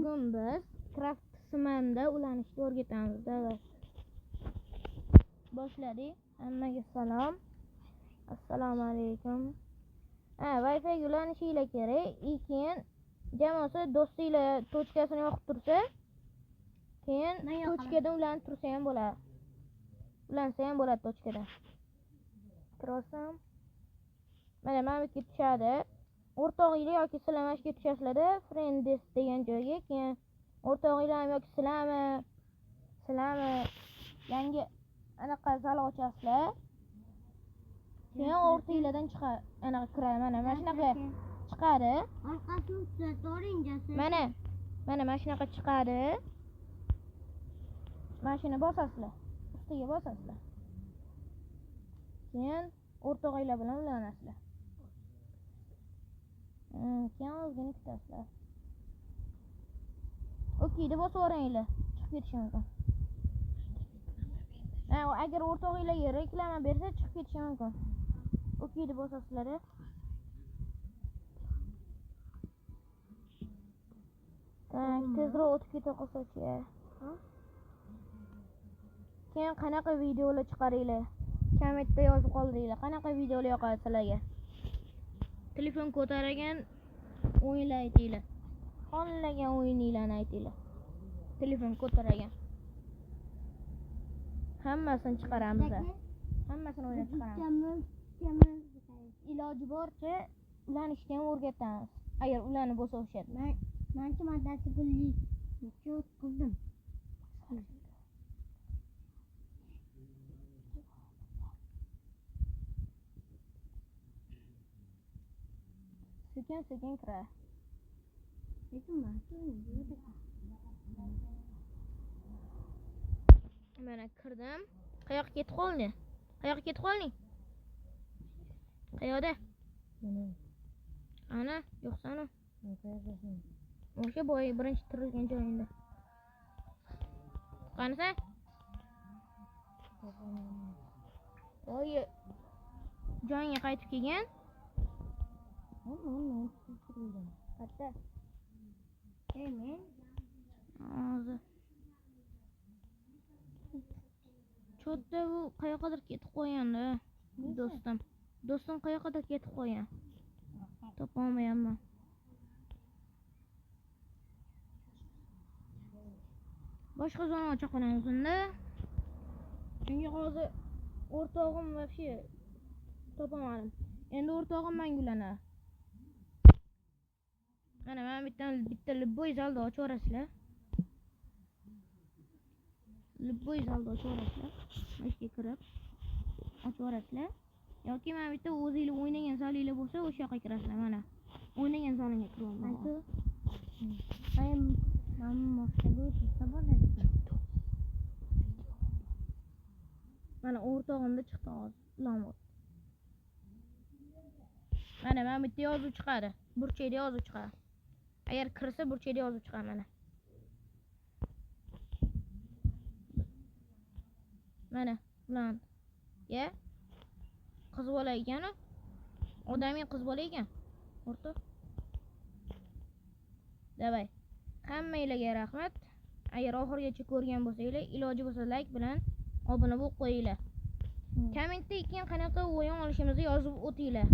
Bugun biz craft qismida ulanishni o'rgatamiz. Davlat. Boshladik. Hammaga salom. Assalomu alaykum. Wi-Fi ga ulanishinglar kerak. Keyin jamoasi do'stinglar tochkasini yoqib tursa, keyin tochkadan ulanib tursa ham bo'ladi. Ulansa ham bo'ladi tochkadan. Kirasam. Mana bu yerga tushadi. O'rtog'inglar yoki sizlar mana shu yerga tushasizlar-da, friends degan joyga. Keyin o'rtog'inglar yoki sizlarmi yangi anaqa zal ochasizlar. Keyin o'rtanglardan chiqadi. Anaqa kiradi. Mana shunaqa chiqadi. Orqasini tuzatoring. Mana shunaqa chiqadi. Mana shuni bosasizlar. Ustiga bosasizlar. Keyin o'rtog'inglar bilan ulanasizlar. Keyin o'zini kutasizlar. Okey deb bosaveringlar. Chiqib ketishi mumkin. Agar o'rtog'inglarga reklama bersa chiqib ketishi mumkin. Okey deb bosasizlar. Tezroq o'tib keta qolsa-chi. Keyin qanaqa videolar chiqaringlar? Kommentda yozib qoldiringlar. Qanaqa videolar yoqadi sizlarga? Telefon ko'targan o'yinlar aytinglar. Xohlagan o'yininglarni aytinglar. Telefon ko'targan. Hammasini chiqaramiz. Hammasini o'ynab chiqaramiz. Iloji boricha ulanishni ham o'rgatamiz. Agar ulanib bo'lsa o'xshadi. Mancha maddasi pulli cho't qildim. Sekin kira. Mana kirdim. Qayoqqa ketib qolding? Qayoqda? Ana, yo'qsan-ku. O'sha boy birinchi turgan joyingda. Qanisa? Voy, joyingga qaytib kelgan. Qatta. Men hozir. Cho'tda u qayoqqadir ketib qo'ygan-da, do'stim. Do'stim qayoqqadir ketib qo'ygan. Topolmayapman. Boshqa zona chaqiramiz unda. Chunki hozir o'rtog'im vobshe topolmadim. Endi o'rtog'im menga ulanadi. Mana bitta libboy zalda ochaverasizlar. Libboy zalda ochaverasizlar. Mashga kirib ochaverasizlar. Yoki mana bitta o'zingizlar o'ynagan zalinglar bo'lsa, o'sha yoqqa kirasizlar. Mana o'ynagan zalingga kiraman. Mana o'rtog'imda chiqdi hozir. Ulanmoq. Mana bitta yozuv chiqadi. Burchakda yozuv chiqadi. Agar kirsa burchakda yozuv chiqadi mana. Mana ulan. Ya. Qiz bola ekan-ku. Odamning qiz bola ekan. O'rtoq. Davay. Hammanglarga rahmat. Agar oxirigacha ko'rgan bo'lsanglar, iloji bo'lsa like bilan obuna bo'lib qo'yinglar. Kommentda keyin qanaqa o'yin olishimizni yozib o'tinglar.